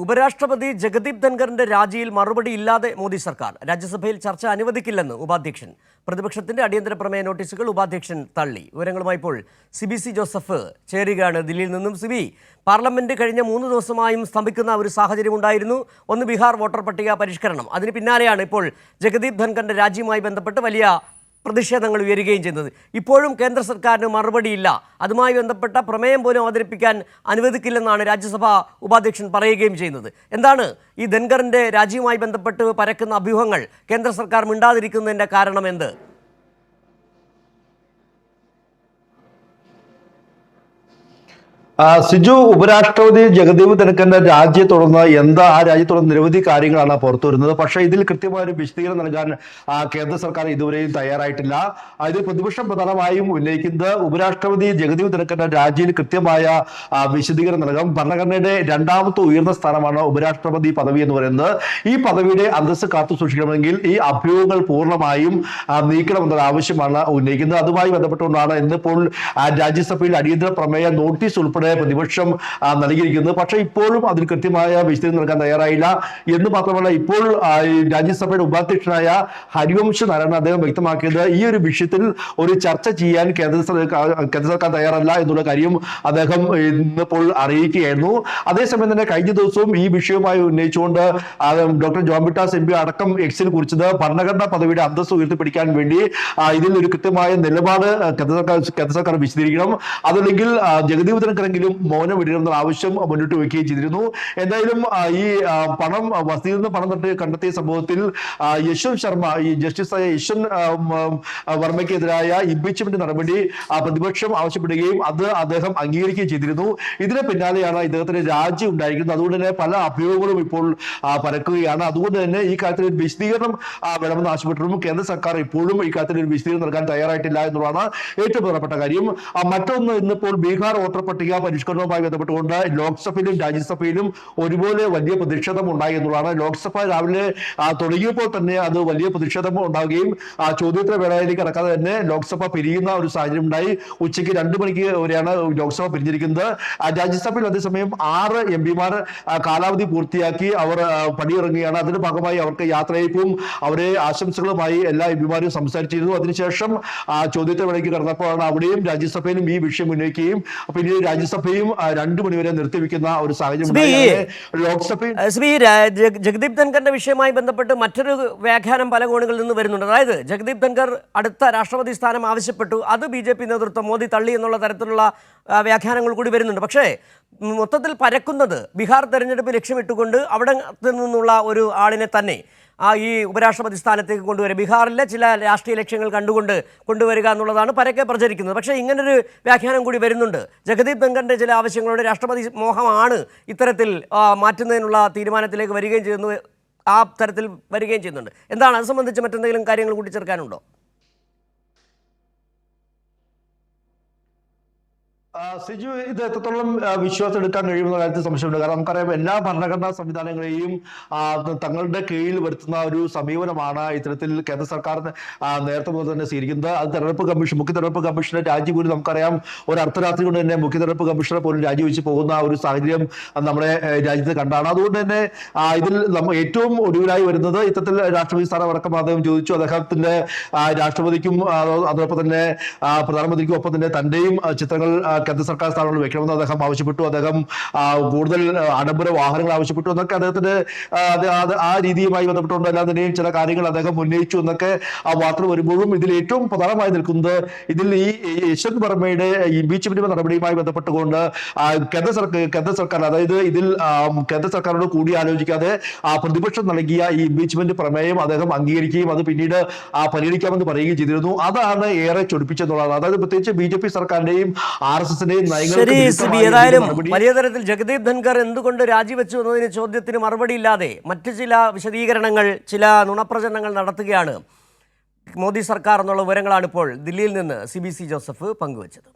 ഉപരാഷ്ട്രപതി ജഗദീപ് ധൻഖറിന്റെ രാജിയിൽ മറുപടിയില്ലാതെ മോദി സർക്കാർ. രാജ്യസഭയിൽ ചർച്ച അനുവദിക്കില്ലെന്ന് ഉപാധ്യക്ഷൻ. പ്രതിപക്ഷത്തിന്റെ അടിയന്തര പ്രമേയ നോട്ടീസുകൾ ഉപാധ്യക്ഷൻ തള്ളി. വിവരങ്ങളുമായി ഇപ്പോൾ സി ജോസഫ് ചേരുകയാണ് ദില്ലിയിൽ നിന്നും. സിബി, പാർലമെന്റ് കഴിഞ്ഞ 3 ദിവസമായും സ്തംഭിക്കുന്ന ഒരു സാഹചര്യം ഉണ്ടായിരുന്നു. ഒന്ന് ബീഹാർ വോട്ടർ പട്ടിക പരിഷ്കരണം, അതിന് പിന്നാലെയാണ് ഇപ്പോൾ ജഗദീപ് ധൻഖറിന്റെ രാജിയുമായി ബന്ധപ്പെട്ട് വലിയ പ്രതിഷേധങ്ങൾ ഉയരുകയും ചെയ്യുന്നത്. ഇപ്പോഴും കേന്ദ്ര സർക്കാരിന് മറുപടിയില്ല. അതുമായി ബന്ധപ്പെട്ട പ്രമേയം പോലും അവതരിപ്പിക്കാൻ അനുവദിക്കില്ലെന്നാണ് രാജ്യസഭാ ഉപാധ്യക്ഷൻ പറയുകയും ചെയ്യുന്നത്. എന്താണ് ഈ ധൻഖറിന്റെ രാജിയുമായി ബന്ധപ്പെട്ട് പരക്കുന്ന അഭ്യൂഹങ്ങൾ? കേന്ദ്ര സർക്കാർ മിണ്ടാതിരിക്കുന്നതിന്റെ കാരണം എന്ത്? സിജു, ഉപരാഷ്ട്രപതി ജഗദീപ് ധൻഖറിന്റെ രാജിയെ തുടർന്ന് ആ രാജ്യത്തെ തുടർന്ന് നിരവധി കാര്യങ്ങളാണ് പുറത്തു വരുന്നത്. പക്ഷേ ഇതിൽ കൃത്യമായ ഒരു വിശദീകരണം നൽകാൻ കേന്ദ്ര സർക്കാർ ഇതുവരെയും തയ്യാറായിട്ടില്ല. ഇതിൽ പ്രതിപക്ഷം പ്രധാനമായും ഉന്നയിക്കുന്നത് ഉപരാഷ്ട്രപതി ജഗദീപ് ധൻഖറിന്റെ രാജിയിൽ കൃത്യമായ വിശദീകരണം നൽകാം. ഭരണഘടനയുടെ 2ാമത്തെ ഉയർന്ന സ്ഥാനമാണ് ഉപരാഷ്ട്രപതി പദവി എന്ന് പറയുന്നത്. ഈ പദവിയുടെ അന്തസ്സ് കാത്തു സൂക്ഷിക്കണമെങ്കിൽ ഈ അഭ്യൂഹങ്ങൾ പൂർണ്ണമായും നീക്കണമെന്നൊരു ആവശ്യമാണ് ഉന്നയിക്കുന്നത്. അതുമായി ബന്ധപ്പെട്ടുകൊണ്ടാണ് ഇന്നിപ്പോൾ രാജ്യസഭയിൽ അടിയന്തര പ്രമേയ നോട്ടീസ് ഉൾപ്പെടെ പ്രതിപക്ഷം നൽകിയിരിക്കുന്നത്. പക്ഷേ ഇപ്പോഴും അതിന് കൃത്യമായ വിശദീകരണം നൽകാൻ തയ്യാറായില്ല എന്ന് മാത്രമല്ല, ഇപ്പോൾ രാജ്യസഭയുടെ ഉപാധ്യക്ഷനായ ഹരിവംശ നാരായണൻ അദ്ദേഹം വ്യക്തമാക്കിയത് ഈ ഒരു വിഷയത്തിൽ ഒരു ചർച്ച ചെയ്യാൻ കേന്ദ്ര സർക്കാർ തയ്യാറല്ല എന്നുള്ള കാര്യം അദ്ദേഹം ഇന്നിപ്പോൾ അറിയിക്കുകയായിരുന്നു. അതേസമയം തന്നെ കഴിഞ്ഞ ദിവസവും ഈ വിഷയവുമായി ഉന്നയിച്ചുകൊണ്ട് doctor John Brittas M P അടക്കം എക്സിൽ കുറിച്ചത് ഭരണഘടനാ പദവിയുടെ അന്തസ്സ് ഉയർത്തിപ്പിടിക്കാൻ വേണ്ടി ഇതിൽ ഒരു കൃത്യമായ നിലപാട് കേന്ദ്ര സർക്കാർ വിശദീകരിക്കണം, അതല്ലെങ്കിൽ ജഗദീപ് ധൻഖറെങ്കിലും മൗനം വിടരുന്ന ആവശ്യം മുന്നോട്ട് വയ്ക്കുകയും ചെയ്തിരുന്നു. എന്തായാലും ഈ പണം വസതിയിൽ നിന്ന് പണം കണ്ടെത്തിയ സംഭവത്തിൽ യശ്വന്ത് ശർമ്മ, ഈ ജസ്റ്റിസായ യശ്വന്ത് വർമ്മയ്ക്കെതിരായ ഇംപീച്ച്മെന്റ് നടപടി പ്രതിപക്ഷം ആവശ്യപ്പെടുകയും അത് അദ്ദേഹം അംഗീകരിക്കുകയും ചെയ്തിരുന്നു. ഇതിന് പിന്നാലെയാണ് ഇദ്ദേഹത്തിന് രാജി ഉണ്ടായിരിക്കുന്നത്. അതുകൊണ്ട് തന്നെ പല അഭ്യൂഹങ്ങളും ഇപ്പോൾ പരക്കുകയാണ്. അതുകൊണ്ട് തന്നെ ഈ കാര്യത്തിൽ ഒരു വിശദീകരണം വേണമെന്ന് ആവശ്യപ്പെട്ടിട്ടും കേന്ദ്ര സർക്കാർ ഇപ്പോഴും ഈ കാര്യത്തിൽ ഒരു വിശദീകരണം നൽകാൻ തയ്യാറായിട്ടില്ല എന്നുള്ളതാണ് ഏറ്റവും പ്രധാനപ്പെട്ട കാര്യം. മറ്റൊന്ന്, ഇന്നിപ്പോൾ ബീഹാർ വോട്ടർ പട്ടിക പരിഷ്കരണവുമായി ബന്ധപ്പെട്ടുകൊണ്ട് ലോക്സഭയിലും രാജ്യസഭയിലും ഒരുപോലെ വലിയ പ്രതിഷേധം ഉണ്ടായി എന്നുള്ളതാണ്. ലോക്സഭ രാവിലെ തുടങ്ങിയപ്പോൾ തന്നെ അത് വലിയ പ്രതിഷേധം ഉണ്ടാവുകയും ചോദ്യോത്തര വേളയിലേക്ക് കടക്കാതെ തന്നെ ലോക്സഭ പിരിയുന്ന ഒരു സാഹചര്യം ഉണ്ടായി. ഉച്ചയ്ക്ക് 2 മണിക്ക് വരെയാണ് ലോക്സഭ പിരിഞ്ഞിരിക്കുന്നത്. രാജ്യസഭയിൽ അതേസമയം 6 എം പിമാർ കാലാവധി പൂർത്തിയാക്കി അവർ പണിയിറങ്ങുകയാണ്. അതിന്റെ ഭാഗമായി അവർക്ക് യാത്രയയപ്പും അവരെ ആശംസകളുമായി എല്ലാ എം പിമാരും സംസാരിച്ചിരുന്നു. അതിനുശേഷം ചോദ്യോത്തര വേളയ്ക്ക് കടന്നപ്പോഴാണ് അവിടെയും രാജ്യസഭയിലും ഈ വിഷയം ഉന്നയിക്കുകയും പിന്നീട് രാജ്യസഭയും 2 മണിവരെ നിർത്തിവെക്കുന്ന ഒരു സാഹചര്യം. ലോക്സഭയിൽ ജഗദീപ് ധൻഖറിന്റെ വിഷയവുമായി ബന്ധപ്പെട്ട് മറ്റൊരു വ്യാഖ്യാനം പല കോണുകളിൽ നിന്ന് വരുന്നുണ്ട്. അതായത് ജഗദീപ് ധൻഖർ അടുത്ത രാഷ്ട്രപതി സ്ഥാനം ആവശ്യപ്പെട്ടു, അത് BJP നേതൃത്വം മോദി തള്ളി എന്നുള്ള തരത്തിലുള്ള വ്യാഖ്യാനങ്ങൾ കൂടി വരുന്നുണ്ട്. പക്ഷേ മൊത്തത്തിൽ പരക്കുന്നത് ബീഹാർ തെരഞ്ഞെടുപ്പ് ലക്ഷ്യമിട്ടുകൊണ്ട് അവിടെ നിന്നുള്ള ഒരു ആളിനെ തന്നെ ഈ ഉപരാഷ്ട്രപതി സ്ഥാനത്തേക്ക് കൊണ്ടുവരിക, ബീഹാറിലെ ചില രാഷ്ട്രീയ ലക്ഷ്യങ്ങൾ കണ്ടുകൊണ്ട് കൊണ്ടുവരിക എന്നുള്ളതാണ് പരക്കെ പ്രചരിക്കുന്നത്. പക്ഷേ ഇങ്ങനൊരു വ്യാഖ്യാനം കൂടി വരുന്നുണ്ട്. ജഗദീപ് ധൻഖറിന്റെ ചില ആവശ്യങ്ങളോട് രാഷ്ട്രപതി മോഹമാണ് ഇത്തരത്തിൽ മാറ്റുന്നതിനുള്ള തീരുമാനത്തിലേക്ക് വരികയും ചെയ്യുന്നു, ആ തരത്തിൽ വരികയും ചെയ്യുന്നുണ്ട്. എന്താണ് അത് സംബന്ധിച്ച് മറ്റെന്തെങ്കിലും കാര്യങ്ങൾ കൂടി ചേർക്കാനുണ്ടോ? സിജു, ഇത് എത്രത്തോളം വിശ്വാസം എടുക്കാൻ കഴിയുമെന്ന കാര്യത്തിൽ സംശയമുണ്ട്. കാരണം നമുക്കറിയാം, എല്ലാ ഭരണഘടനാ സംവിധാനങ്ങളെയും തങ്ങളുടെ കീഴിൽ വരുത്തുന്ന ഒരു സമീപനമാണ് ഇത്തരത്തിൽ കേന്ദ്ര സർക്കാർ നേരത്തെ മുതൽ തന്നെ സ്വീകരിക്കുന്നത്. അത് മുഖ്യ തെരഞ്ഞെടുപ്പ് കമ്മീഷന്റെ രാജി പോലും നമുക്കറിയാം ഒരു അർദ്ധരാത്രി കൊണ്ട് തന്നെ മുഖ്യ തെരഞ്ഞെടുപ്പ് കമ്മീഷണർ പോലും രാജിവെച്ച് പോകുന്ന ഒരു സാഹചര്യം നമ്മുടെ രാജ്യത്ത് കണ്ടാണ്. അതുകൊണ്ട് തന്നെ ഇതിൽ ഏറ്റവും ഒടുവിലായി വരുന്നത് ഇത്തരത്തിൽ രാഷ്ട്രപതി സ്ഥാനം അടക്കം അദ്ദേഹം ചോദിച്ചു. അദ്ദേഹത്തിന്റെ രാഷ്ട്രപതിക്കും അതോടൊപ്പം തന്നെ പ്രധാനമന്ത്രിക്കും ഒപ്പം തന്നെ തന്റെയും ചിത്രങ്ങൾ കേന്ദ്ര സർക്കാർ സ്ഥാനങ്ങളിൽ വെക്കണമെന്ന് അദ്ദേഹം ആവശ്യപ്പെട്ടു. അദ്ദേഹം കൂടുതൽ ആഡംബര വാഹനങ്ങൾ ആവശ്യപ്പെട്ടു എന്നൊക്കെ അദ്ദേഹത്തിന്റെ ആ രീതിയുമായി ബന്ധപ്പെട്ടുകൊണ്ട് എല്ലാം തന്നെയും ചില കാര്യങ്ങൾ അദ്ദേഹം ഉന്നയിച്ചു എന്നൊക്കെ വാർത്ത വരുമ്പോഴും ഇതിൽ ഏറ്റവും പ്രധാനമായി നിൽക്കുന്നത് ഇതിൽ ഈ യശ്വന്ത് വർമ്മയുടെ ഇംപീച്ച്മെന്റ് നടപടിയുമായി ബന്ധപ്പെട്ടുകൊണ്ട് കേന്ദ്ര സർക്കാർ, അതായത് ഇതിൽ കേന്ദ്ര സർക്കാരോട് കൂടി ആലോചിക്കാതെ പ്രതിപക്ഷം നൽകിയ ഈ ഇംപീച്ച്മെന്റ് പ്രമേയം അദ്ദേഹം അംഗീകരിക്കുകയും അത് പിന്നീട് പരിഗണിക്കാമെന്ന് പറയുകയും ചെയ്തിരുന്നു. അതാണ് ഏറെ ചൊടിപ്പിച്ചെന്നുള്ളതാണ്. അതായത് പ്രത്യേകിച്ച് BJP സർക്കാരിന്റെയും RSS ഏതായാലും വലിയ തരത്തിൽ ജഗദീപ് ധൻഖർ എന്തുകൊണ്ട് രാജിവെച്ചു എന്നതിന് ചോദ്യത്തിന് മറുപടിയില്ലാതെ മറ്റു ചില വിശദീകരണങ്ങൾ, ചില നുണപ്രചരണങ്ങൾ നടത്തുകയാണ് മോദി സർക്കാർ എന്നുള്ള വിവരങ്ങളാണ് ഇപ്പോൾ ദില്ലിയിൽ നിന്ന് സി ജോസഫ് പങ്കുവച്ചത്.